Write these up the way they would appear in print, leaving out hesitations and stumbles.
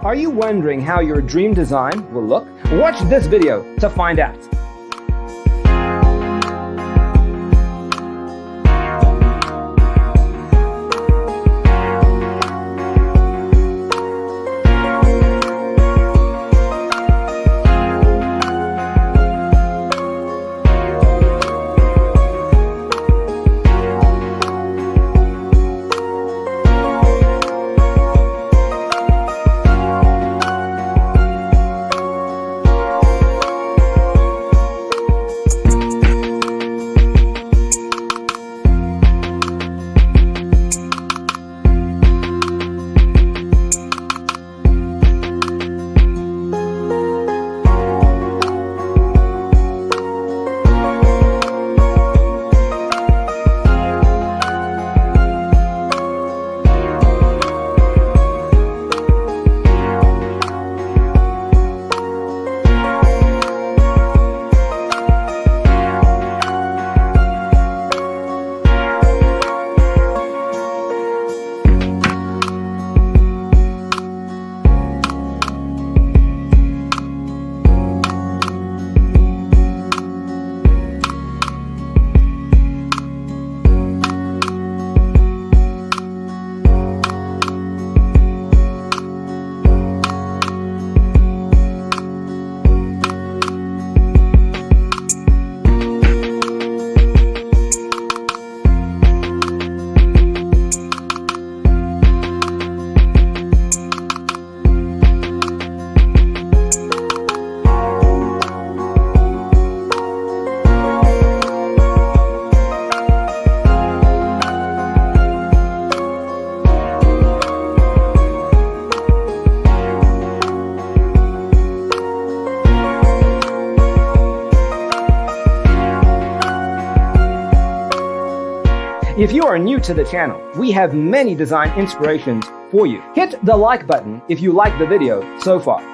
Are you wondering how your dream design will look? Watch this video to find out. If you are new to the channel, we have many design inspirations for you. Hit the like button if you like the video so far.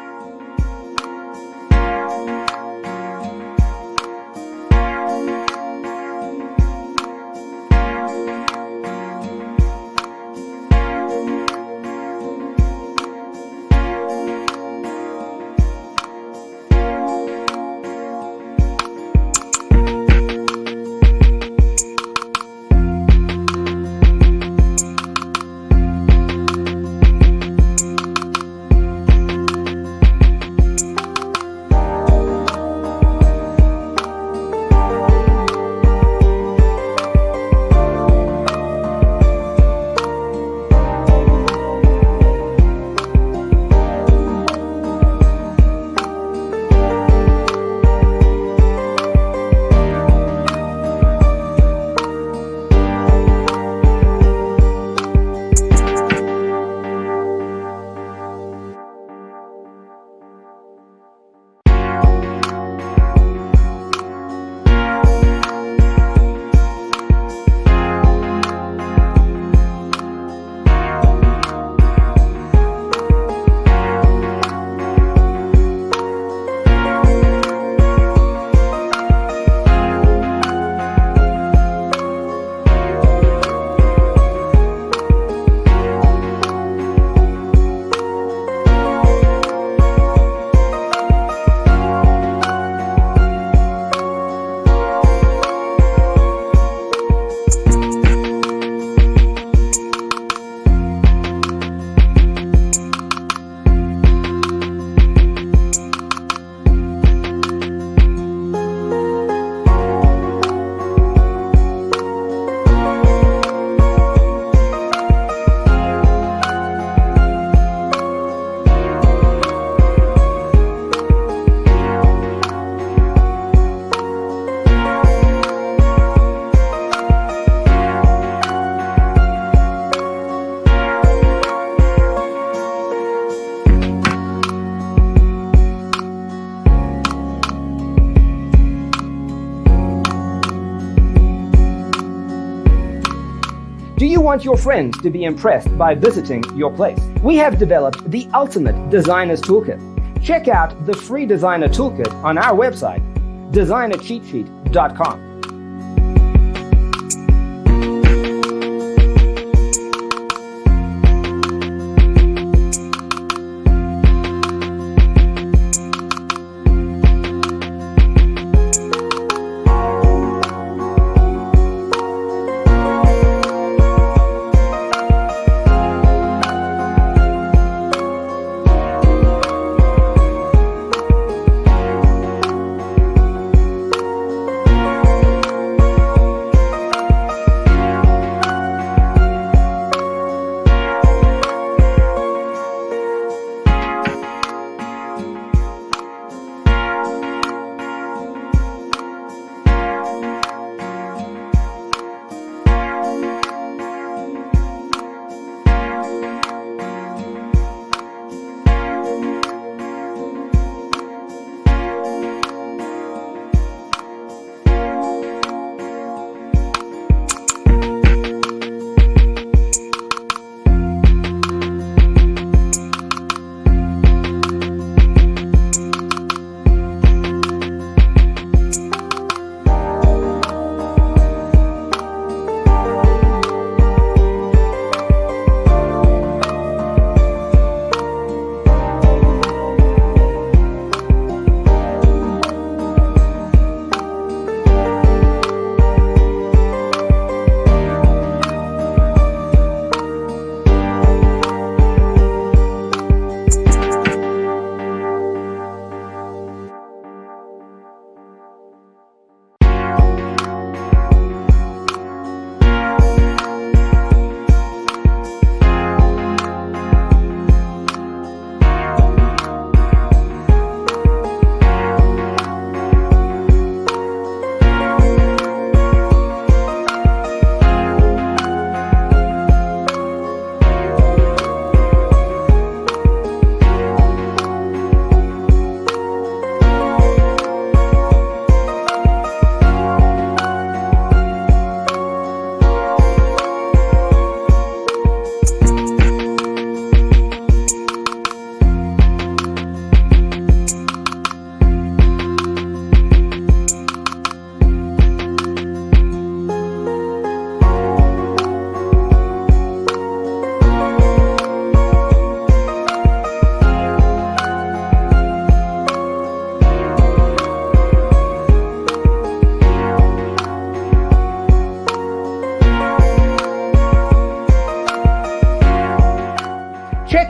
Do you want your friends to be impressed by visiting your place? We have developed the ultimate designer's toolkit. Check out the free designer toolkit on our website, designercheatsheet.com.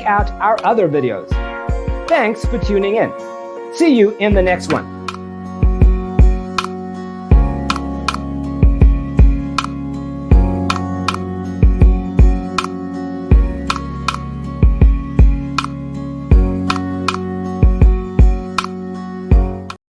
out our other videos. Thanks for tuning in. See you in the next one.